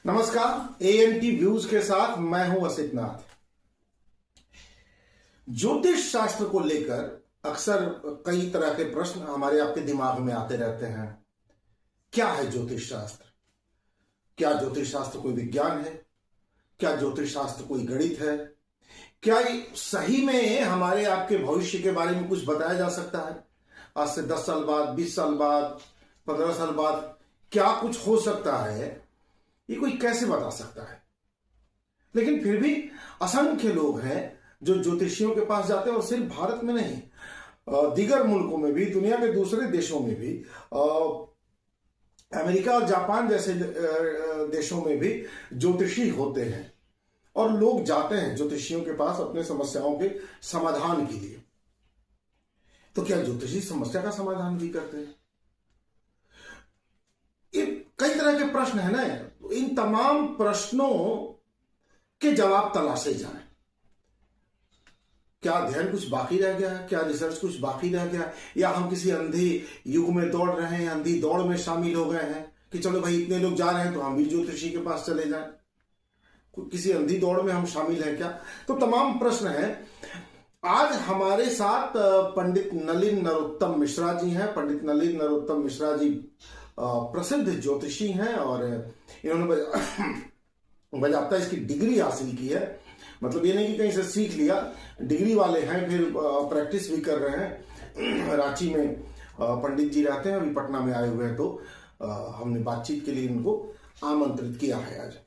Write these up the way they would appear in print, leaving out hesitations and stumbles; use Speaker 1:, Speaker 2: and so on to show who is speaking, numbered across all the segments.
Speaker 1: नमस्कार, ANT views के साथ मैं हूं असित नाथ। ज्योतिष शास्त्र को लेकर अक्सर कई तरह के प्रश्न हमारे आपके दिमाग में आते रहते हैं। क्या है ज्योतिष शास्त्र? क्या ज्योतिष शास्त्र कोई विज्ञान है? क्या ज्योतिष शास्त्र कोई गणित है? क्या सही में हमारे आपके भविष्य के बारे में कुछ बताया जा सकता है? आज से 10 साल बाद, 20 साल बाद, 15 साल बाद क्या कुछ हो सकता है, ये कोई कैसे बता सकता है? लेकिन फिर भी असंख्य लोग हैं जो ज्योतिषियों के पास जाते हैं, और सिर्फ भारत में नहीं, दीगर मुल्कों में भी, दुनिया के दूसरे देशों में भी, अमेरिका और जापान जैसे देशों में भी ज्योतिषी होते हैं, और लोग जाते हैं ज्योतिषियों के पास अपने समस्याओं के समाधान के लिए। तो क्या ज्योतिषी समस्या का समाधान भी करते हैं? ये कई तरह के प्रश्न है ना। इन तमाम प्रश्नों के जवाब तलाशे जाएं। क्या अध्ययन कुछ बाकी रह गया है? क्या रिसर्च कुछ बाकी रह गया है? या हम किसी अंधी युग में दौड़ रहे हैं, अंधी दौड़ में शामिल हो गए हैं कि चलो भाई इतने लोग जा रहे हैं तो हम भी ज्योतिषी के पास चले जाएं? किसी अंधी दौड़ में हम शामिल हैं क्या? तो तमाम प्रश्न हैं। आज हमारे साथ पंडित नलिन नरोत्तम मिश्रा जी हैं। पंडित नलिन नरोत्तम मिश्रा जी प्रसिद्ध ज्योतिषी हैं, और इन्होंने बजाबता इसकी डिग्री हासिल की है। मतलब ये नहीं कि कहीं से सीख लिया, डिग्री वाले हैं, फिर प्रैक्टिस भी कर रहे हैं। रांची में पंडित जी रहते हैं, अभी पटना में आए हुए हैं, तो हमने बातचीत के लिए इनको आमंत्रित किया है आज।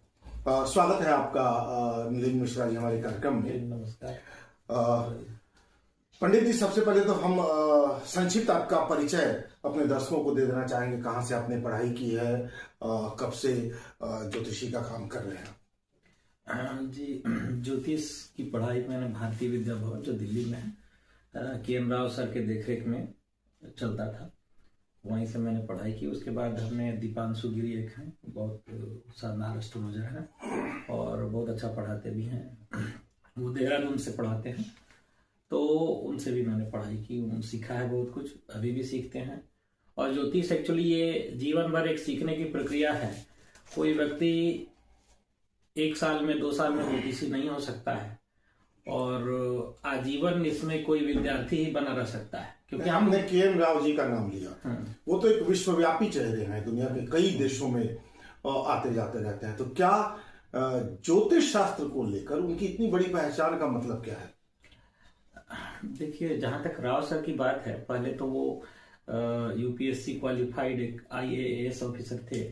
Speaker 1: स्वागत है आपका नलिन मिश्रा जी हमारे कार्यक्रम में।
Speaker 2: नमस्कार
Speaker 1: पंडित जी, सबसे पहले तो हम संक्षिप्त आपका परिचय अपने दर्शकों को दे देना चाहेंगे। कहाँ से आपने पढ़ाई की है, कब से ज्योतिषी का काम कर रहे हैं?
Speaker 2: जी, ज्योतिष की पढ़ाई मैंने भारतीय विद्या भवन जो दिल्ली में है, के.एम. राव सर के देखरेख में चलता था, वहीं से मैंने पढ़ाई की। उसके बाद हमने दीपांशु गिरी एक हैं, बहुत शानदार एस्ट्रोलॉजर हैं और बहुत अच्छा पढ़ाते भी हैं, वो देहरादून से पढ़ाते हैं, तो उनसे भी मैंने पढ़ाई की, उन सीखा है बहुत कुछ, अभी भी सीखते हैं। और ज्योतिष एक्चुअली ये जीवन भर एक सीखने की प्रक्रिया है। कोई व्यक्ति 1 साल में, 2 साल में ज्योतिषी नहीं हो सकता है, और आजीवन इसमें कोई विद्यार्थी ही बना रह सकता है।
Speaker 1: क्योंकि हमने के.एम. राव जी का नाम लिया, वो तो एक विश्वव्यापी चेहरे हैं, दुनिया के कई देशों में आते जाते रहते हैं। तो क्या ज्योतिष शास्त्र को लेकर उनकी इतनी बड़ी पहचान का मतलब क्या है?
Speaker 2: देखिए, जहाँ तक राव सर की बात है, पहले तो वो यूपीएससी क्वालिफाइड एक IAS ऑफिसर थे,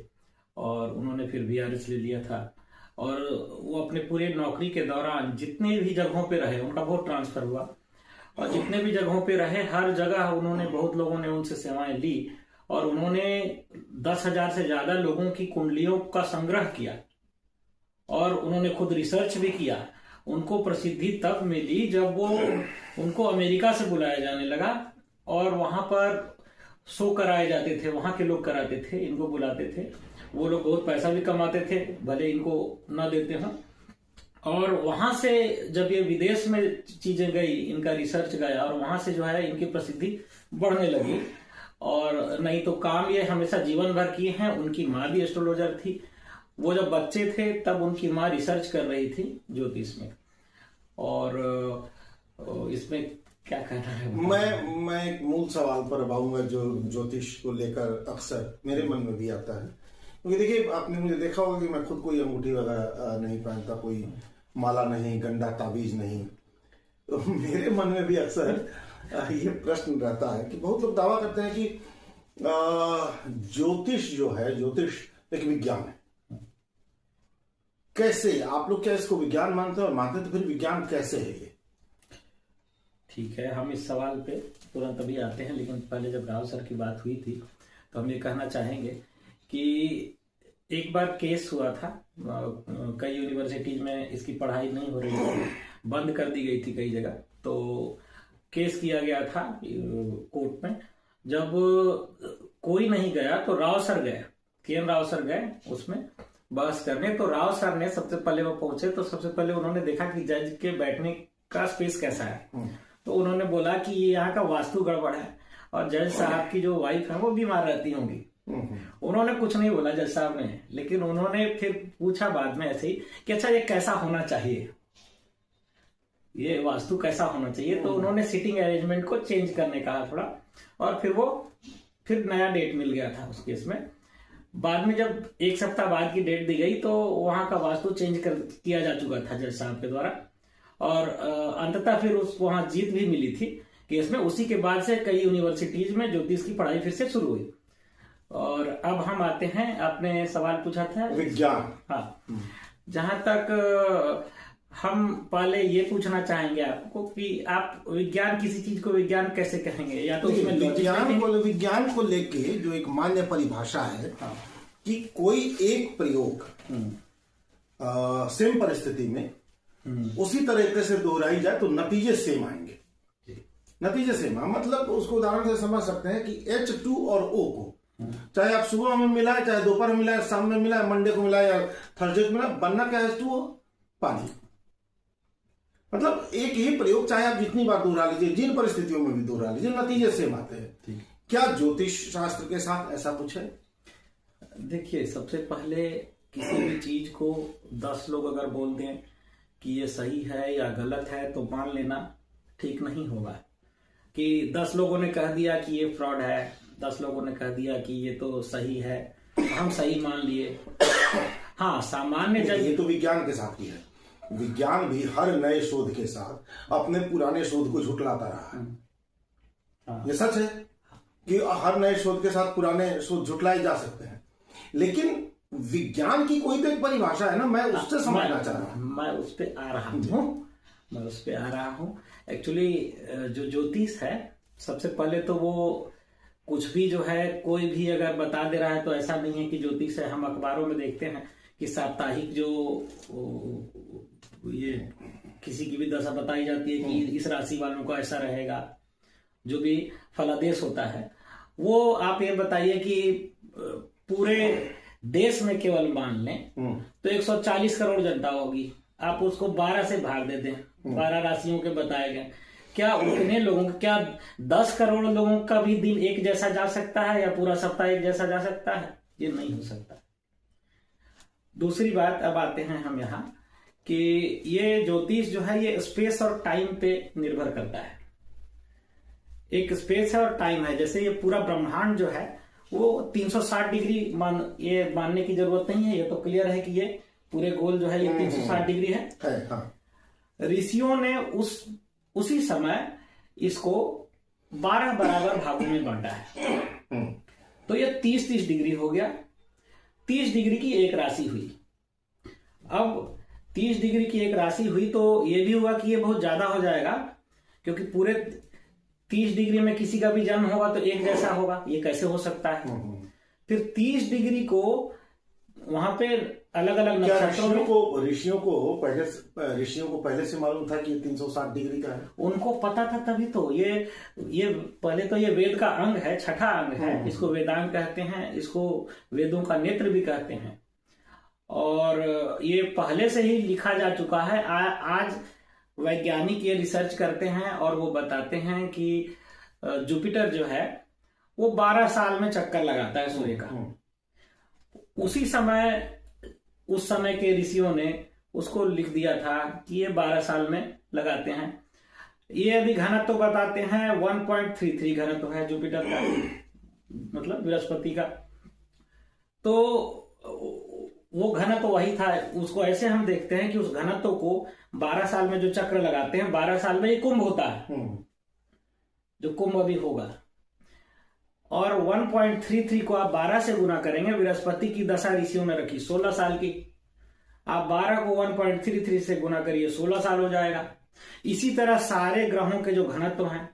Speaker 2: और उन्होंने फिर VRS ले लिया था, और वो अपने पूरे नौकरी के दौरान जितने भी जगहों पे रहे, उनका बहुत ट्रांसफर हुआ, और जितने भी जगहों पे रहे हर जगह उन्होंने, बहुत लोगों ने उनसे सेवाएं ली, और उन्होंने 10,000 से ज्यादा लोगों की कुंडलियों का संग्रह किया, और उन्होंने खुद रिसर्च भी किया। उनको प्रसिद्धि तब मिली जब वो उनको अमेरिका से बुलाया जाने लगा, और वहां पर शो कराए जाते थे, वहां के लोग कराते थे, इनको बुलाते थे। वो लोग बहुत पैसा भी कमाते थे, भले इनको न देते हों। और वहां से जब ये विदेश में चीजें गई, इनका रिसर्च गया, और वहां से जो है इनकी प्रसिद्धि बढ़ने लगी। और नहीं तो काम ये हमेशा जीवन भर किए हैं। उनकी माँ भी एस्ट्रोलॉजर थी। वो जब बच्चे थे तब उनकी माँ रिसर्च कर रही थी ज्योतिष में। और इसमें क्या कहना है?
Speaker 1: मैं एक मूल सवाल पर अब आऊंगा जो ज्योतिष को लेकर अक्सर मेरे मन में भी आता है। क्योंकि देखिए, आपने मुझे देखा होगा कि मैं खुद कोई अंगूठी वगैरह नहीं पहनता, कोई माला नहीं, गंडा ताबीज नहीं। तो मेरे मन में भी अक्सर ये प्रश्न रहता है कि बहुत लोग दावा करते हैं कि ज्योतिष जो है, ज्योतिष एक विज्ञान है। कैसे आप लोग, क्या इसको विज्ञान मानते हैं? और मानते तो फिर विज्ञान कैसे है ये?
Speaker 2: ठीक है, हम इस सवाल पे तुरंत अभी आते हैं, लेकिन पहले जब राव सर की बात हुई थी तो हम ये कहना चाहेंगे कि एक बार केस हुआ था, कई यूनिवर्सिटीज में इसकी पढ़ाई नहीं हो रही थी, बंद कर दी गई थी कई जगह। तो केस किया गया था कोर्ट में। जब कोई नहीं गया तो राव सर गए, के.एम. राव सर गए उसमें बहस करने। तो राव सर ने सबसे पहले वो पहुंचे तो सबसे पहले उन्होंने देखा कि जज के बैठने का स्पेस कैसा है। तो उन्होंने बोला कि ये यहाँ का वास्तु गड़बड़ है और जज साहब की जो वाइफ है वो बीमार रहती होंगी। उन्होंने कुछ नहीं बोला जज साहब ने, लेकिन उन्होंने फिर पूछा बाद में ऐसे ही कि अच्छा ये कैसा होना चाहिए, ये वास्तु कैसा होना चाहिए। तो उन्होंने सिटिंग अरेंजमेंट को चेंज करने कहा थोड़ा, और फिर नया डेट मिल गया था उस केस में। बाद में जब 1 सप्ताह बाद की डेट दी गई तो वहां का वास्तु चेंज किया जा चुका था जज साहब के द्वारा, और अंततः फिर वहां जीत भी मिली थी केस में। उसी के बाद से कई यूनिवर्सिटीज में ज्योतिष की पढ़ाई फिर से शुरू हुई। और अब हम आते हैं, आपने सवाल पूछा था
Speaker 1: विज्ञान।
Speaker 2: हाँ, जहां तक हम पहले ये पूछना चाहेंगे आपको कि आप विज्ञान, किसी चीज को विज्ञान कैसे कहेंगे, या तो उसमें
Speaker 1: विज्ञान को लेके जो एक मान्य परिभाषा है कि कोई एक प्रयोग सेम परिस्थिति में उसी तरीके से दोहराई जाए तो नतीजे सेम आएंगे। नतीजे सेम, मतलब उसको उदाहरण से समझ सकते हैं कि H2 और O को चाहे आप सुबह में मिलाए, चाहे दोपहर में मिलाए, शाम में मिलाए, मंडे को मिलाए या थर्सडे को मिलाए, बनना क्या है? H2O, पानी। मतलब एक ही प्रयोग चाहे आप जितनी बार दोहरा लीजिए, जिन परिस्थितियों में भी दोहरा लीजिए, नतीजे सेम आते हैं। क्या ज्योतिष शास्त्र के साथ ऐसा कुछ है?
Speaker 2: देखिए, सबसे पहले किसी भी चीज को 10 लोग अगर बोल दें कि ये सही है या गलत है तो मान लेना ठीक नहीं होगा। कि 10 लोगों ने कह दिया कि ये फ्रॉड है, 10 लोगों ने कह दिया कि ये तो सही है, हम सही मान लिए। हाँ, सामान्य
Speaker 1: ये तो विज्ञान के साथ ही है। विज्ञान भी हर नए शोध के साथ अपने पुराने शोध को झुटलाता रहा है। ये सच है कि हर नए शोध के साथ पुराने शोध झुटलाए जा सकते हैं, लेकिन विज्ञान की कोई तो एक परिभाषा है ना, मैं उससे समझना चाह रहा हूं।
Speaker 2: मैं उस पर आ रहा हूं। एक्चुअली जो ज्योतिष है, सबसे पहले तो वो कुछ भी जो है, कोई भी अगर बता दे रहा है तो ऐसा नहीं है कि ज्योतिष है। हम अखबारों में देखते हैं कि साप्ताहिक जो ये किसी की भी दशा बताई जाती है कि इस राशि वालों को ऐसा रहेगा, जो भी फलादेश होता है, वो आप ये बताइए कि पूरे देश में केवल मान लें तो 140 करोड़ जनता होगी, आप उसको 12 से भाग दे दें, 12 राशियों के बताए गए, क्या उतने लोगों का, क्या 10 करोड़ लोगों का भी दिन एक जैसा जा सकता है या पूरा सप्ताह एक जैसा जा सकता है? ये नहीं हो सकता। दूसरी बात, अब आते हैं हम यहाँ कि ये ज्योतिष जो है ये स्पेस और टाइम पे निर्भर करता है। एक स्पेस है और टाइम है। जैसे ये पूरा ब्रह्मांड जो है वो 360 डिग्री ये मानने की जरूरत नहीं है, ये तो क्लियर है कि ये पूरे गोल जो है ये 360 डिग्री है।
Speaker 1: हाँ।
Speaker 2: ऋषियों ने उसी समय इसको 12 बराबर भागों में बांटा है, तो ये 30-30 डिग्री हो गया। 30 डिग्री की एक राशि हुई। अब 30 डिग्री की एक राशि हुई तो ये भी हुआ कि ये बहुत ज्यादा हो जाएगा, क्योंकि पूरे 30 डिग्री में किसी का भी जन्म होगा तो एक जैसा होगा, ये कैसे हो सकता है? फिर 30 डिग्री को वहां पे अलग अलग नक्षत्रों
Speaker 1: ऋषियों को पहले से मालूम था कि ये 360 डिग्री का है।
Speaker 2: उनको पता था, तभी तो ये पहले तो ये वेद का अंग है, छठा अंग है, इसको वेदांग कहते हैं, इसको वेदों का नेत्र भी कहते हैं, और ये पहले से ही लिखा जा चुका है। आज वैज्ञानिक ये रिसर्च करते हैं और वो बताते हैं कि जुपिटर जो है वो 12 साल में चक्कर लगाता है सूर्य का। उस समय के ऋषियों ने उसको लिख दिया था कि ये 12 साल में लगाते हैं। ये अभी घनत्व तो बताते हैं 1.33 घनत्व है जुपिटर का, मतलब बृहस्पति का। तो वो घनत्व तो वही था। उसको ऐसे हम देखते हैं कि उस घनत्व को 12 साल में जो चक्र लगाते हैं, 12 साल में ये कुंभ होता है, जो कुंभ अभी होगा। और 1.33 को आप 12 से गुना करेंगे, बृहस्पति की दशा ऋषियों ने रखी 16 साल की, आप 12 को 1.33 से गुना करिए, 16 साल हो जाएगा। इसी तरह सारे ग्रहों के जो घनत्व हैं,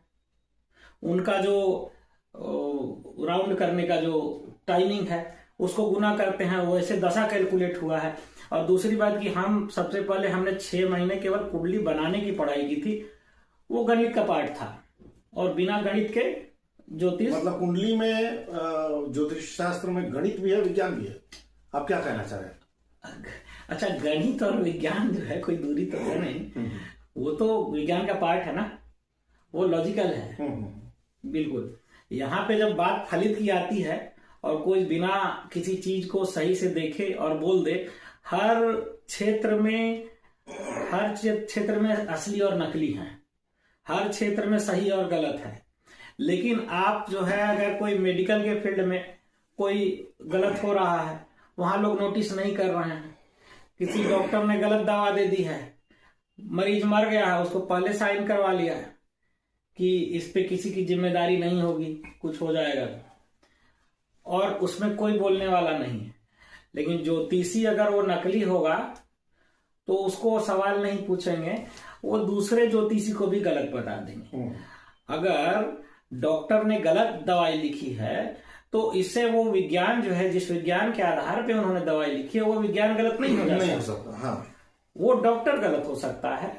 Speaker 2: उनका जो राउंड करने का जो टाइमिंग है, उसको गुना करते हैं, वैसे दशा कैलकुलेट हुआ है। और दूसरी बात कि हम सबसे पहले हमने 6 महीने केवल कुंडली बनाने की पढ़ाई की थी, वो गणित का पार्ट था, और बिना गणित के ज्योतिष, मतलब
Speaker 1: कुंडली में ज्योतिष शास्त्र में गणित भी है, विज्ञान भी है। आप क्या कहना चाह रहे हैं?
Speaker 2: अच्छा, गणित और विज्ञान जो है कोई दूरी तो है नहीं, वो तो विज्ञान का पार्ट है ना। वो लॉजिकल है। बिल्कुल। यहाँ पे जब बात फलित की आती है और कोई बिना किसी चीज को सही से देखे और बोल दे, हर क्षेत्र में असली और नकली है, हर क्षेत्र में सही और गलत है। लेकिन आप जो है अगर कोई मेडिकल के फील्ड में कोई गलत हो रहा है, वहां लोग नोटिस नहीं कर रहे हैं। किसी डॉक्टर ने गलत दवा दे दी है, मरीज मर गया है, उसको पहले साइन करवा लिया है कि इस पे किसी की जिम्मेदारी नहीं होगी, कुछ हो जाएगा, और उसमें कोई बोलने वाला नहीं है। लेकिन ज्योतिषी अगर वो नकली होगा तो उसको सवाल नहीं पूछेंगे, वो दूसरे ज्योतिषी को भी गलत बता देंगे। अगर डॉक्टर ने गलत दवाई लिखी है तो इससे वो विज्ञान जो है, जिस विज्ञान के आधार पे उन्होंने दवाई लिखी है, वो विज्ञान गलत नहीं हो सकता।
Speaker 1: हाँ।
Speaker 2: वो डॉक्टर गलत हो सकता है,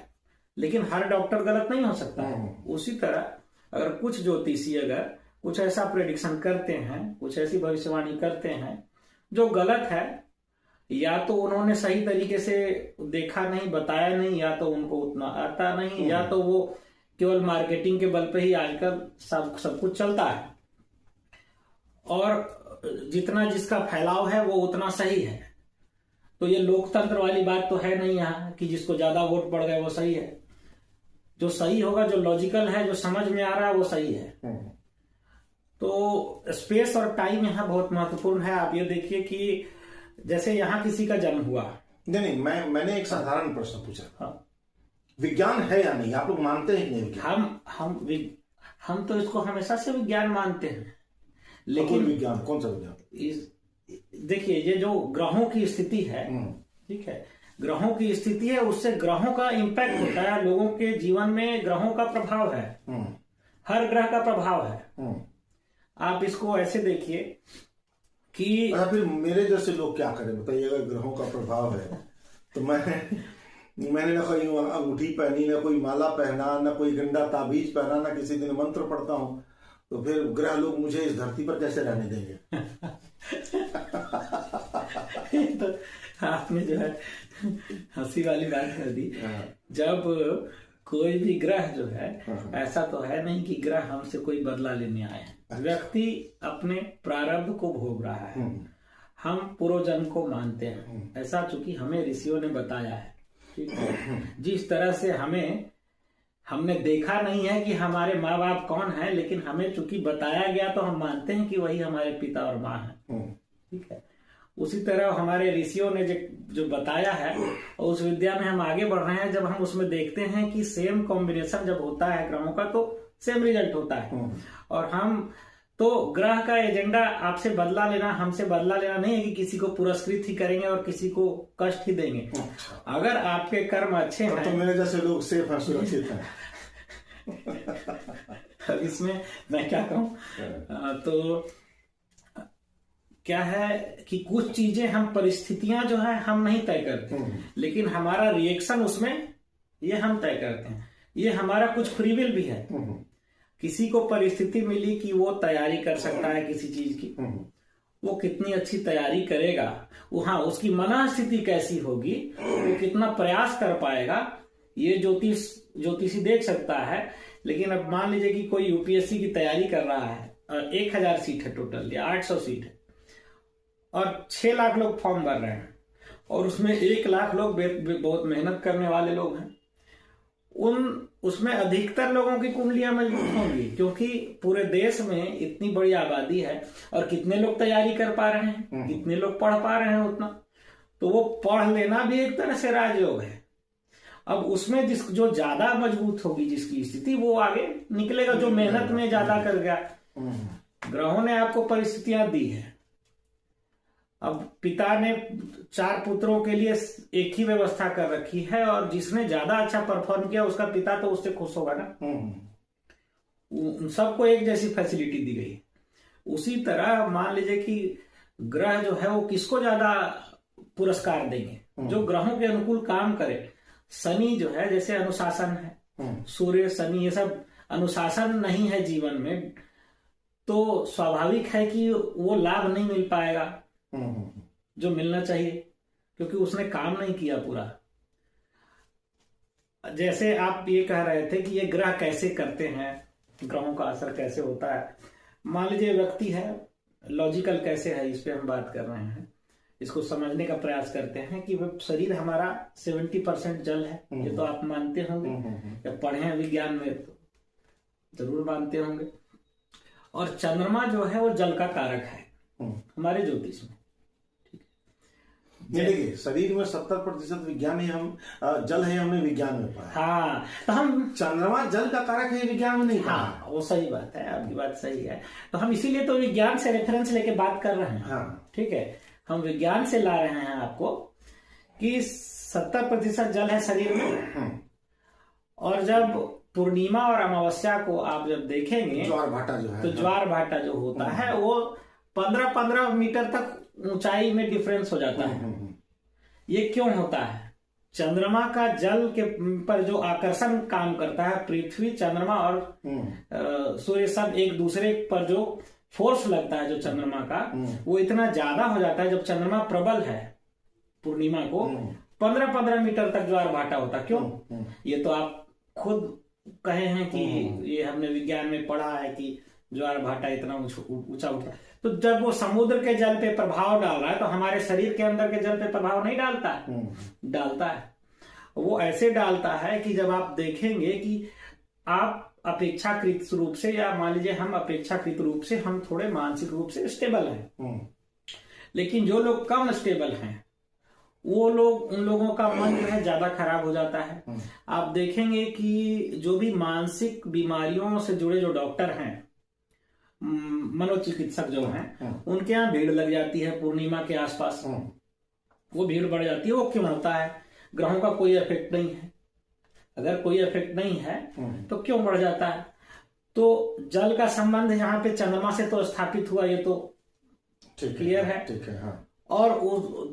Speaker 2: लेकिन हर डॉक्टर गलत नहीं हो सकता है। उसी तरह अगर कुछ ज्योतिषी अगर कुछ ऐसा प्रेडिक्शन करते हैं, कुछ ऐसी भविष्यवाणी करते हैं जो गलत है, या तो उन्होंने सही तरीके से देखा नहीं, बताया नहीं, या तो उनको उतना आता नहीं, या तो वो केवल मार्केटिंग के बल पे ही आजकल सब कुछ चलता है, और जितना जिसका फैलाव है वो उतना सही है। तो ये लोकतंत्र वाली बात तो है नहीं यहाँ कि जिसको ज्यादा वोट पड़ गए वो सही है। जो सही होगा, जो लॉजिकल है, जो समझ में आ रहा है, वो सही है। तो स्पेस और टाइम यहाँ बहुत महत्वपूर्ण है। आप ये देखिए कि जैसे यहाँ किसी का जन्म हुआ,
Speaker 1: नहीं, मैंने एक साधारण प्रश्न पूछा।
Speaker 2: हाँ,
Speaker 1: विज्ञान है या नहीं, आप लोग मानते हैं कि नहीं?
Speaker 2: हम तो इसको हमेशा से विज्ञान मानते हैं, लेकिन
Speaker 1: विज्ञान कौन सा विज्ञान?
Speaker 2: देखिए, ये जो ग्रहों की स्थिति है, ठीक है, ग्रहों की स्थिति है, उससे ग्रहों का इंपैक्ट होता है लोगों के जीवन में। ग्रहों का प्रभाव है, हर ग्रह का प्रभाव है। आप इसको ऐसे देखिए कि
Speaker 1: फिर मेरे जैसे लोग क्या करें बताइए? अगर ग्रहों का प्रभाव है तो मैंने ना कोई अंगूठी पहनी, ना कोई माला पहना, ना कोई गंदा ताबीज पहना, ना किसी दिन मंत्र पढ़ता हूं, तो फिर ग्रह लोग मुझे इस धरती पर कैसे रहने देंगे?
Speaker 2: तो आपने जो है हंसी वाली बात कर दी। जब कोई भी ग्रह जो है, ऐसा तो है नहीं कि ग्रह हमसे कोई बदला लेने आए हैं। व्यक्ति अपने प्रारब्ध को भोग रहा है। हम पूर्वजन्म को मानते हैं, ऐसा चूंकि हमें ऋषियों ने बताया है। ठीक है, जिस तरह से हमने देखा नहीं है कि हमारे माँ बाप कौन है, लेकिन हमें चूंकि बताया गया तो हम मानते हैं कि वही हमारे पिता और माँ है। ठीक है, उसी तरह हमारे ऋषियों ने जो बताया है, और उस विद्या में हम आगे बढ़ रहे हैं। जब हम उसमें देखते हैं कि सेम कॉम्बिनेशन जब होता है ग्रहों का, तो सेम रिजल्ट होता है। और हम तो ग्रह का एजेंडा आपसे बदला लेना, हमसे बदला लेना नहीं है कि किसी को पुरस्कृत ही करेंगे और किसी को कष्ट ही देंगे। अगर आपके कर्म अच्छे हैं
Speaker 1: तो मेरे जैसे लोग सेफ हैं, सुरक्षित हैं।
Speaker 2: अब इसमें मैं क्या कहूं, तो क्या है कि कुछ चीजें हम, परिस्थितियां जो है हम नहीं तय करते, लेकिन हमारा रिएक्शन उसमें ये हम तय करते हैं। ये हमारा कुछ फ्री विल भी है। किसी को परिस्थिति मिली कि वो तैयारी कर सकता है किसी चीज की, वो कितनी अच्छी तैयारी करेगा, वहां उसकी मनःस्थिति कैसी होगी, वो कितना प्रयास कर पाएगा, ये ज्योतिषी देख सकता है। लेकिन अब मान लीजिए कि कोई यूपीएससी की तैयारी कर रहा है, 1000 सीट है टोटल या 800 सीट है, और 6 लाख लोग फॉर्म भर रहे हैं, और उसमें 1 लाख लोग बहुत मेहनत करने वाले लोग हैं। उसमें अधिकतर लोगों की कुंडलियां मजबूत होंगी, क्योंकि पूरे देश में इतनी बड़ी आबादी है, और कितने लोग तैयारी कर पा रहे हैं, कितने लोग पढ़ पा रहे हैं उतना, तो वो पढ़ लेना भी एक तरह से राजयोग है। अब उसमें जो ज्यादा मजबूत होगी जिसकी स्थिति, वो आगे निकलेगा, जो मेहनत में ज्यादा कर गया। ग्रहों ने आपको परिस्थितियां दी है। अब पिता ने 4 पुत्रों के लिए एक ही व्यवस्था कर रखी है, और जिसने ज्यादा अच्छा परफॉर्म किया उसका पिता तो उससे खुश होगा ना। सबको एक जैसी फैसिलिटी दी गई। उसी तरह मान लीजिए कि ग्रह जो है वो किसको ज्यादा पुरस्कार देंगे, जो ग्रहों के अनुकूल काम करे। शनि जो है, जैसे अनुशासन है, सूर्य शनि ये सब अनुशासन नहीं है जीवन में, तो स्वाभाविक है कि वो लाभ नहीं मिल पाएगा जो मिलना चाहिए, क्योंकि उसने काम नहीं किया पूरा। जैसे आप ये कह रहे थे कि ये ग्रह कैसे करते हैं, ग्रहों का असर कैसे होता है। मान लीजिए व्यक्ति है, लॉजिकल कैसे है, इस पे हम बात कर रहे हैं। इसको समझने का प्रयास करते हैं कि वो शरीर हमारा 70% जल है, ये तो आप मानते होंगे या पढ़े हैं विज्ञान में तो जरूर मानते होंगे। और चंद्रमा जो है वो जल का कारक है हमारे ज्योतिष में।
Speaker 1: देखिए, शरीर में 70% विज्ञान है, हम जल है, हमने विज्ञान में पढ़ा।
Speaker 2: हाँ, तो हम
Speaker 1: चंद्रमा जल का कारक है, विज्ञान में नहीं पढ़ा।
Speaker 2: हाँ, वो सही बात है, आपकी बात सही है। तो हम इसीलिए तो विज्ञान से रेफरेंस लेके बात कर रहे हैं।
Speaker 1: हाँ,
Speaker 2: ठीक है, हम विज्ञान से ला रहे हैं आपको कि 70% जल है शरीर में। और जब पूर्णिमा और अमावस्या को आप जब देखेंगे,
Speaker 1: ज्वार भाटा जो है,
Speaker 2: तो ज्वार भाटा जो होता है वो 15-15 मीटर तक ऊंचाई में डिफरेंस हो जाता है। ये क्यों होता है? चंद्रमा का जल के पर जो आकर्षण काम करता है, पृथ्वी, चंद्रमा और सूर्य सब एक दूसरे पर जो फोर्स लगता है जो चंद्रमा का, वो इतना ज्यादा हो जाता है। जब चंद्रमा प्रबल है पूर्णिमा को 15-15 मीटर तक ज्वार भाटा होता। क्यों? ये तो आप खुद कहे हैं कि ये हमने विज्ञान में पढ़ा है कि ज्वार भाटा इतना ऊंचा उठता है। तो जब वो समुद्र के जल पे प्रभाव डाल रहा है तो हमारे शरीर के अंदर के जल पे प्रभाव नहीं डालता है? डालता है। वो ऐसे डालता है कि जब आप देखेंगे कि आप अपेक्षाकृत रूप से, या मान लीजिए हम अपेक्षाकृत रूप से हम थोड़े मानसिक रूप से स्टेबल हैं, लेकिन जो लोग कम स्टेबल हैं वो लोग, उन लोगों का मन जो है ज्यादा खराब हो जाता है। आप देखेंगे कि जो भी मानसिक बीमारियों से जुड़े जो डॉक्टर हैं, मनोचिकित्सक जो हैं, उनके यहाँ भीड़ लग जाती है पूर्णिमा के आसपास। वो भीड़ बढ़ जाती है। वो क्यों होता है? ग्रहों का कोई इफेक्ट नहीं है। अगर कोई इफेक्ट नहीं है तो क्यों बढ़ जाता है? तो जल का संबंध यहाँ पे चंद्रमा से तो स्थापित हुआ, ये तो क्लियर है।
Speaker 1: ठीक है, हाँ।
Speaker 2: और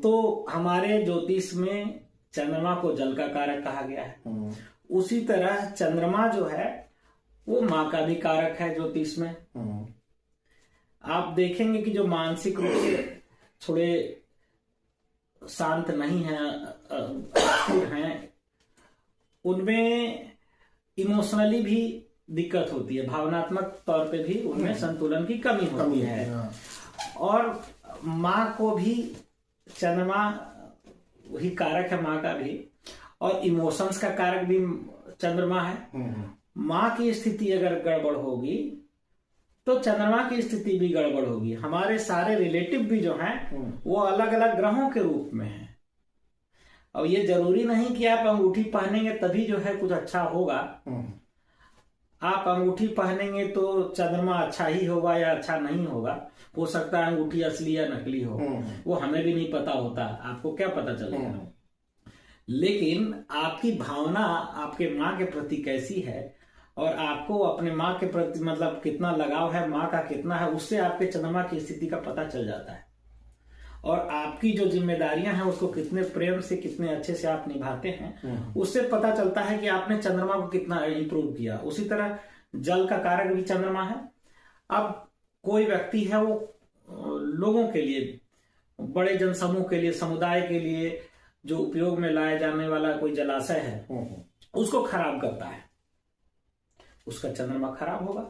Speaker 2: तो हमारे ज्योतिष में चंद्रमा को जल का कारक कहा गया है। उसी तरह चंद्रमा जो है वो माँ का भी कारक है ज्योतिष में। आप देखेंगे कि जो मानसिक रूप से थोड़े शांत नहीं हैं, उनमें इमोशनली भी दिक्कत होती है, भावनात्मक तौर पे भी उनमें संतुलन की कमी होती है। और माँ को भी चंद्रमा वही कारक है, माँ का भी, और इमोशंस का कारक भी चंद्रमा है। माँ की स्थिति अगर गड़बड़ होगी तो चंद्रमा की स्थिति भी गड़बड़ होगी। हमारे सारे रिलेटिव भी जो हैं वो अलग अलग ग्रहों के रूप में हैं। अब ये जरूरी नहीं कि आप अंगूठी पहनेंगे तभी जो है कुछ अच्छा होगा। आप अंगूठी पहनेंगे तो चंद्रमा अच्छा ही होगा या अच्छा नहीं होगा। हो सकता है अंगूठी असली या नकली हो, वो हमें भी नहीं पता होता। आपको क्या पता चलेगा? लेकिन आपकी भावना आपके माँ के प्रति कैसी है और आपको अपने माँ के प्रति मतलब कितना लगाव है, माँ का कितना है, उससे आपके चंद्रमा की स्थिति का पता चल जाता है। और आपकी जो जिम्मेदारियां हैं उसको कितने प्रेम से, कितने अच्छे से आप निभाते हैं, उससे पता चलता है कि आपने चंद्रमा को कितना इंप्रूव किया। उसी तरह जल का कारक भी चंद्रमा है। अब कोई व्यक्ति है वो लोगों के लिए, बड़े जनसमूह के लिए, समुदाय के लिए जो उपयोग में लाया जाने वाला कोई जलाशय है उसको खराब करता है, उसका चंद्रमा खराब होगा,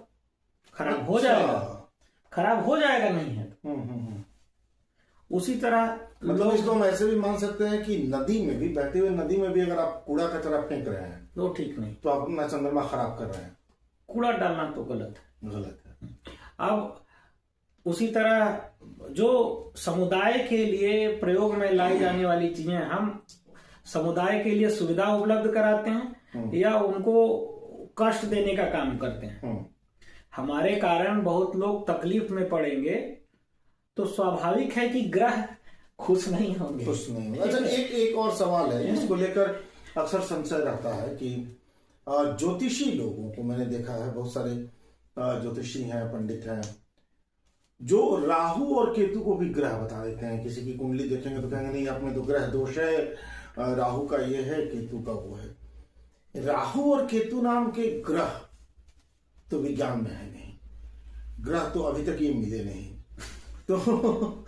Speaker 2: खराब हो जाएगा, खराब हो जाएगा नहीं है। उसी तरह
Speaker 1: मतलब इसको हम ऐसे भी मान सकते हैं कि नदी में भी, बहती हुई नदी में भी अगर आप कूड़ा कचरा फेंक रहे हैं
Speaker 2: तो ठीक नहीं,
Speaker 1: तो आप अपना चंद्रमा खराब कर रहे हैं।
Speaker 2: कूड़ा डालना तो गलत
Speaker 1: है।
Speaker 2: अब उसी तरह जो समुदाय के लिए प्रयोग में लाई जाने वाली चीजें हम समुदाय के लिए सुविधा उपलब्ध कराते हैं या उनको कष्ट देने का काम करते हैं, हमारे कारण बहुत लोग तकलीफ में पड़ेंगे, तो स्वाभाविक है कि ग्रह खुश नहीं होंगे।
Speaker 1: खुश नहीं होंगे। अच्छा, एक और सवाल है जिसको लेकर अक्सर संशय रहता है कि ज्योतिषी लोगों को मैंने देखा है, बहुत सारे ज्योतिषी हैं, पंडित हैं, जो राहु और केतु को भी ग्रह बता देते हैं। किसी की कुंडली देखेंगे तो कहेंगे नहीं, आप में तो ग्रह दोष है, राहु का ये है, केतु का वो है। राहु और केतु नाम के ग्रह तो विज्ञान में है नहीं, ग्रह तो अभी तक ये मिले नहीं। तो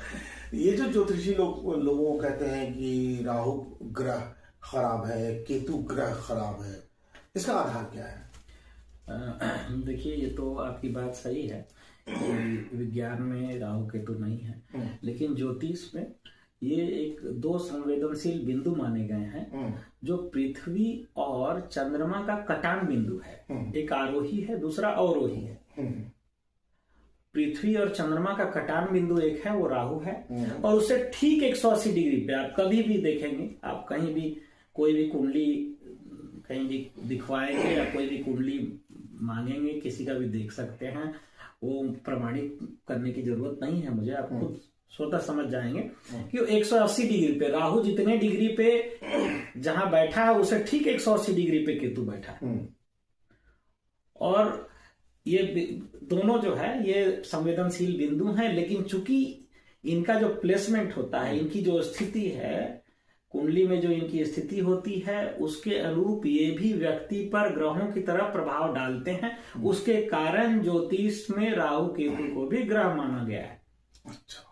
Speaker 1: ये जो ज्योतिषी लोगों को कहते हैं कि राहु ग्रह खराब है, केतु ग्रह खराब है, इसका आधार क्या है?
Speaker 2: देखिए, ये तो आपकी बात सही है कि विज्ञान में राहु केतु नहीं है, लेकिन ज्योतिष में ये एक दो संवेदनशील बिंदु माने गए हैं जो पृथ्वी और चंद्रमा का कटान बिंदु है। एक आरोही है, दूसरा अवरोही है। पृथ्वी और चंद्रमा का कटान बिंदु एक है, वो राहु है, और उससे ठीक 180 डिग्री पे आप कभी भी देखेंगे, आप कहीं भी कोई भी कुंडली कहीं भी दिखवाएंगे या कोई भी कुंडली मांगेंगे, किसी का भी देख सकते हैं। वो प्रमाणित करने की जरूरत नहीं है मुझे, आप खुद स्वतः समझ जाएंगे कि 180 डिग्री पे राहु जितने डिग्री पे जहां बैठा है उसे ठीक 180 डिग्री पे केतु बैठा है। और ये दोनों जो है ये संवेदनशील बिंदु हैं, लेकिन चूंकि इनका जो प्लेसमेंट होता है, इनकी जो स्थिति है कुंडली में, जो इनकी स्थिति होती है उसके अनुरूप ये भी व्यक्ति पर ग्रहों की तरह प्रभाव डालते हैं। उसके कारण ज्योतिष में राहु केतु को भी ग्रह माना गया है। अच्छा।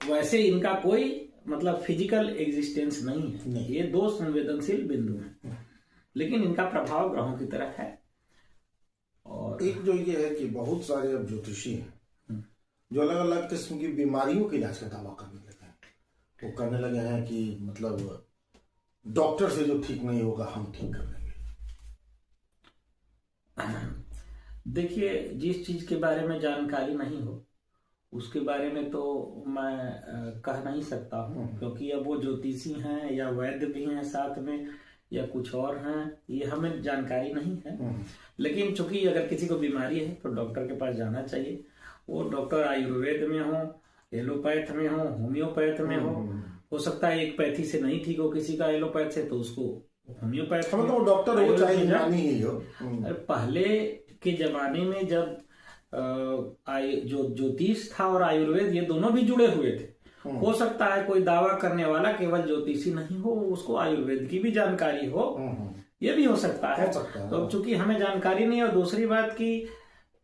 Speaker 2: वैसे इनका कोई मतलब फिजिकल एग्जिस्टेंस नहीं है, ये दो संवेदनशील बिंदु हैं, लेकिन इनका प्रभाव ग्रहों की तरह है। और
Speaker 1: एक जो ये है कि बहुत सारे अब ज्योतिषी हैं जो अलग अलग किस्म की बीमारियों के इलाज का दावा करने लगे हैं। वो कहने लगे हैं कि मतलब डॉक्टर से जो ठीक नहीं होगा हम ठीक कर लेंगे।
Speaker 2: देखिए, जिस चीज के बारे में जानकारी नहीं हो उसके बारे में तो मैं कह नहीं सकता हूँ, क्योंकि अब वो ज्योतिषी हैं या वैद्य भी हैं साथ में या कुछ और हैं, ये हमें जानकारी नहीं है। लेकिन चूंकि अगर किसी को बीमारी है तो डॉक्टर के पास जाना चाहिए। वो डॉक्टर आयुर्वेद में हो, एलोपैथ में हो, होम्योपैथ में हो सकता है एक पैथी से नहीं ठीक हो किसी का एलोपैथ से, तो उसको होम्योपैथ
Speaker 1: तो डॉक्टर हो चाहे यूनानी ही हो।
Speaker 2: पहले के जमाने में जब जो ज्योतिष था और आयुर्वेद, ये दोनों भी जुड़े हुए थे। हो सकता है कोई दावा करने वाला केवल ज्योतिषी नहीं हो, उसको आयुर्वेद की भी जानकारी हो, ये भी हो सकता है। तो चूंकि हमें जानकारी नहीं है, और दूसरी बात की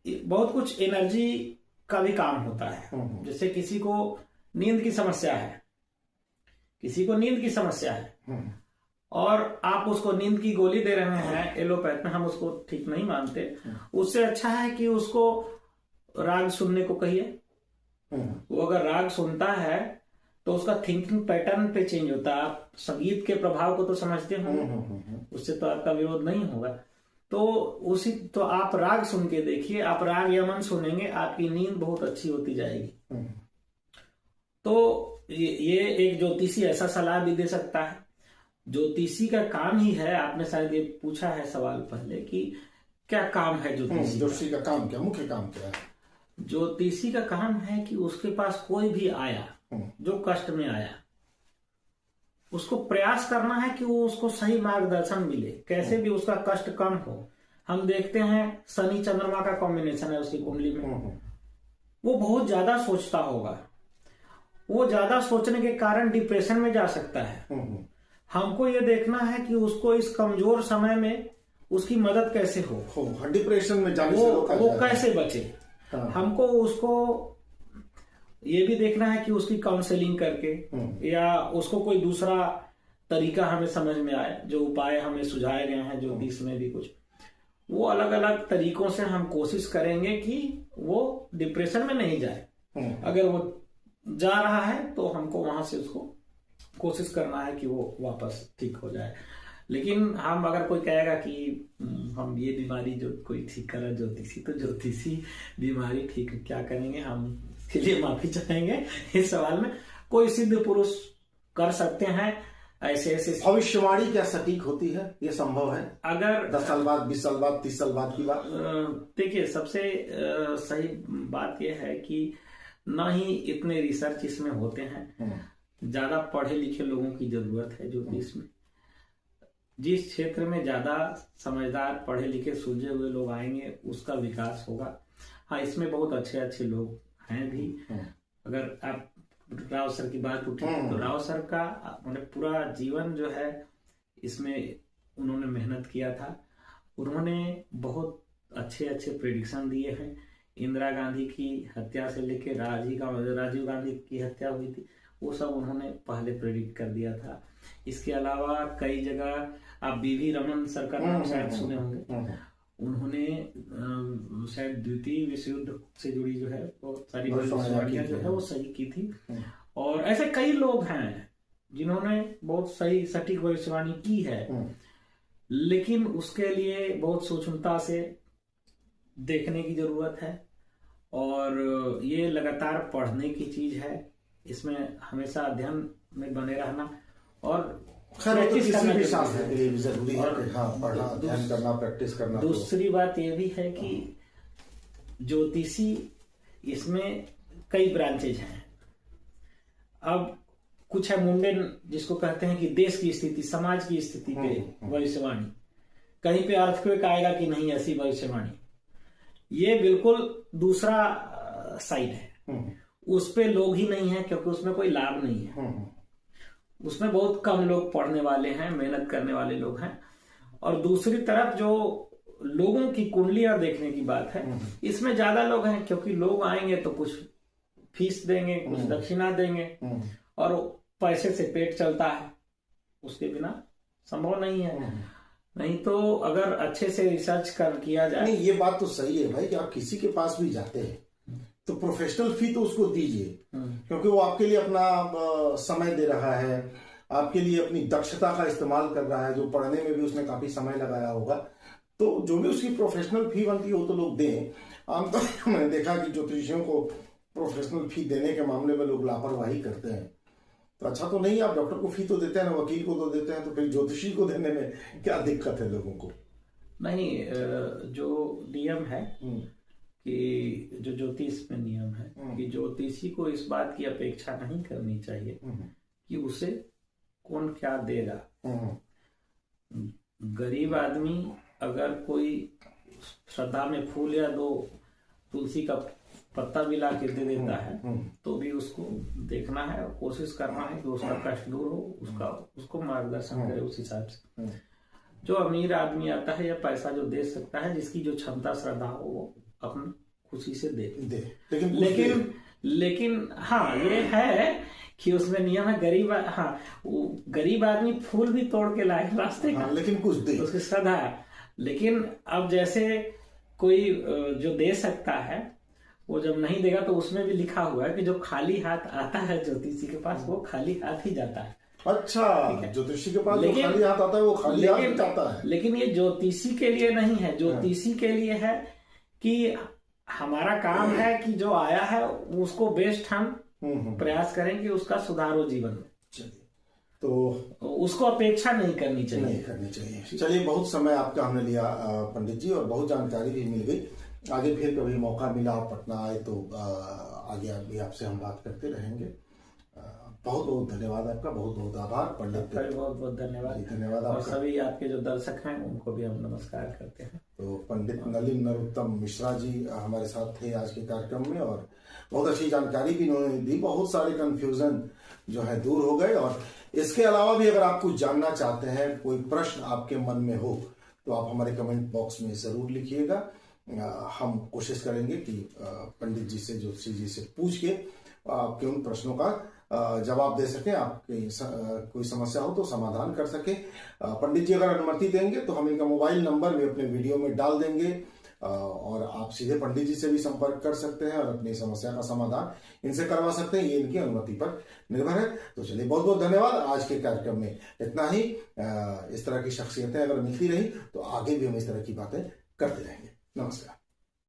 Speaker 2: बहुत कुछ एनर्जी का भी काम होता है। जैसे किसी को नींद की समस्या है, किसी को नींद की समस्या है, और आप उसको नींद की गोली दे रहे हैं एलोपैथ में, हम उसको ठीक नहीं मानते। उससे अच्छा है कि उसको राग सुनने को कहिए। वो अगर राग सुनता है तो उसका थिंकिंग पैटर्न पे चेंज होता है। आप संगीत के प्रभाव को तो समझते हो, उससे तो आपका विरोध नहीं होगा। तो आप राग सुन के देखिए, आप राग यमन सुनेंगे, आपकी नींद बहुत अच्छी होती जाएगी। तो ये एक ज्योतिषी ऐसा सलाह भी दे सकता है। ज्योतिषी का काम ही है, आपने शायद ये पूछा है सवाल पहले कि क्या काम है
Speaker 1: ज्योतिषी का काम क्या, मुख्य काम क्या है?
Speaker 2: ज्योतिषी का काम है कि उसके पास कोई भी आया जो कष्ट में आया, उसको प्रयास करना है कि वो उसको सही मार्गदर्शन मिले, कैसे भी उसका कष्ट कम हो। हम देखते हैं शनि चंद्रमा का कॉम्बिनेशन है उसकी कुंडली में, वो बहुत ज्यादा सोचता होगा, वो ज्यादा सोचने के कारण डिप्रेशन में जा सकता है। हमको ये देखना है कि उसको इस कमजोर समय में उसकी मदद कैसे हो,
Speaker 1: डिप्रेशन में जाने से
Speaker 2: वो कैसे बचे। हमको उसको ये भी देखना है कि उसकी काउंसलिंग करके या उसको कोई दूसरा तरीका हमें समझ में आए, जो उपाय हमें सुझाए गए हैं ज्योतिष में भी कुछ, वो अलग अलग तरीकों से हम कोशिश करेंगे कि वो डिप्रेशन में नहीं जाए। अगर वो जा रहा है तो हमको वहां से उसको कोशिश करना है कि वो वापस ठीक हो जाए। लेकिन हम अगर कोई कहेगा कि हम ये बीमारी जो कोई ठीक कर रहा है ज्योतिषी, तो ज्योतिषी बीमारी ठीक क्या करेंगे, हम इसके लिए माफी चाहेंगे। इस सवाल में कोई सिद्ध पुरुष कर सकते हैं ऐसे ऐसे।
Speaker 1: भविष्यवाणी क्या सटीक होती है, ये संभव है?
Speaker 2: अगर
Speaker 1: 10 साल बाद, 20 साल बाद, 30 साल बाद की बात,
Speaker 2: देखिए सबसे सही बात यह है कि ना ही इतने रिसर्च इसमें होते हैं, ज्यादा पढ़े लिखे लोगों की जरूरत है ज्योतिष में। जिस क्षेत्र में ज्यादा समझदार पढ़े लिखे सुलझे हुए लोग आएंगे उसका विकास होगा। हाँ, इसमें बहुत अच्छे अच्छे लोग हैं भी। अगर आप राव सर की बात उठी तो राव सर का मतलब पूरा जीवन जो है इसमें उन्होंने मेहनत किया था। उन्होंने बहुत अच्छे अच्छे प्रेडिक्शन दिए हैं। इंदिरा गांधी की हत्या से लेकर राजीव गांधी की हत्या हुई थी, वो सब उन्होंने पहले प्रेडिक्ट कर दिया था। इसके अलावा कई जगह आप वी रमन सर का नाम शायद सुने होंगे, उन्होंने शायद द्वितीय विश्व युद्ध से जुड़ी जो है बहुत सारी भविष्यवाणियां जो है वो सही की थी। और ऐसे कई लोग हैं जिन्होंने बहुत सही सटीक भविष्यवाणी की है, लेकिन उसके लिए बहुत सूक्ष्मता से देखने की जरूरत है और ये लगातार पढ़ने की चीज है। इसमें हमेशा अध्ययन में बने रहना और
Speaker 1: प्रैक्टिस करना भी शास्त्र के लिए भी जरूरी है कि हाँ पढ़ना, अध्ययन करना, प्रैक्टिस करना।
Speaker 2: दूसरी बात ये भी है कि ज्योतिषी इसमें कई ब्रांचेज हैं। अब कुछ है मुंडेन, जिसको कहते हैं कि देश की स्थिति, समाज की स्थिति पे भविष्यवाणी, कहीं पे अर्थक्वेक आएगा कि नहीं, ऐसी भविष्यवाणी। ये बिल्कुल दूसरा साइड है। उस पे लोग ही नहीं है क्योंकि उसमें कोई लाभ नहीं है। उसमें बहुत कम लोग पढ़ने वाले हैं, मेहनत करने वाले लोग हैं। और दूसरी तरफ जो लोगों की कुंडलियां देखने की बात है, इसमें ज्यादा लोग हैं क्योंकि लोग आएंगे तो कुछ फीस देंगे, कुछ दक्षिणा देंगे और पैसे से पेट चलता है, उसके बिना संभव नहीं है। नहीं तो अगर अच्छे से रिसर्च कर किया जाए।
Speaker 1: नहीं, ये बात तो सही है भाई कि आप किसी के पास भी जाते हैं तो प्रोफेशनल फी तो उसको दीजिए, क्योंकि वो आपके लिए अपना समय दे रहा है, आपके लिए अपनी दक्षता का इस्तेमाल कर रहा है, जो पढ़ने में भी उसने काफी समय लगाया होगा। तो जो भी उसकी प्रोफेशनल फी बनती है वो तो लोग दें। आमतौर पर मैंने देखा कि ज्योतिषियों को प्रोफेशनल फी देने के मामले में लोग लापरवाही करते हैं। तो अच्छा तो नहीं, आप डॉक्टर को फी तो देते हैं ना, वकील को तो देते हैं, तो फिर ज्योतिषी को देने में क्या दिक्कत है लोगों को?
Speaker 2: नहीं, जो नियम है कि जो ज्योतिष में नियम है कि ज्योतिषी को इस बात की अपेक्षा नहीं करनी चाहिए कि उसे कौन क्या देगा। गरीब आदमी अगर कोई श्रद्धा में फूल या 2 तुलसी का पत्ता भी ला के दे देता है तो भी उसको देखना है और कोशिश करना है कि उसका कष्ट दूर हो, उसको मार्गदर्शन करे उस हिसाब से। जो अमीर आदमी आता है या पैसा जो दे सकता है, जिसकी जो क्षमता श्रद्धा हो, वो अपनी खुशी से दे। लेकिन हाँ ये है कि उसमें नियम है, गरीब आदमी फूल भी तोड़ के लाए रास्ते का,
Speaker 1: लेकिन कुछ दे,
Speaker 2: उसकी श्रद्धा है। लेकिन अब जैसे कोई जो दे सकता है वो जब नहीं देगा तो उसमें भी लिखा हुआ है कि जो खाली हाथ आता है ज्योतिषी के पास वो खाली हाथ ही जाता है।
Speaker 1: अच्छा, ज्योतिषी के पास जो खाली हाथ आता है वो खाली हाथ जाता है।
Speaker 2: लेकिन ये ज्योतिषी के लिए नहीं है, ज्योतिषी के लिए है कि हमारा काम है कि जो आया है उसको बेस्ट हम प्रयास करें कि उसका सुधार हो जीवन में।
Speaker 1: तो
Speaker 2: उसको अपेक्षा नहीं करनी
Speaker 1: चाहिए। चलिए, बहुत समय आपका हमने लिया पंडित जी, और बहुत जानकारी भी मिल गई। आगे फिर कभी मौका मिला आप पटना आए तो आगे भी आपसे हम बात करते रहेंगे। बहुत बहुत धन्यवाद आपका, बहुत बहुत आभार पंडित।
Speaker 2: बहुत बहुत धन्यवाद और सभी आपके जो दर्शक हैं उनको भी हम नमस्कार करते हैं।
Speaker 1: तो पंडित नलिन नरोत्तम मिश्रा जी हमारे साथ थे आज के कार्यक्रम में और बहुत अच्छी जानकारी भी उन्होंने दी। बहुत सारे कंफ्यूजन जो है दूर हो गए। और इसके अलावा भी अगर आप कुछ जानना चाहते हैं, कोई प्रश्न आपके मन में हो, तो आप हमारे कमेंट बॉक्स में जरूर लिखिएगा। हम कोशिश करेंगे कि पंडित जी से, ज्योतिषी जी से पूछ के आपके उन प्रश्नों का जवाब दे सकें, आपकी कोई समस्या हो तो समाधान कर सके। पंडित जी अगर अनुमति देंगे तो हम इनका मोबाइल नंबर भी अपने वीडियो में डाल देंगे और आप सीधे पंडित जी से भी संपर्क कर सकते हैं और अपनी समस्या का समाधान इनसे करवा सकते हैं। ये इनकी अनुमति पर निर्भर है। तो चलिए, बहुत बहुत धन्यवाद। आज के कार्यक्रम में इतना ही। इस तरह की शख्सियतें अगर मिलती रही तो आगे भी हम इस तरह की बातें करते रहेंगे। नमस्कार।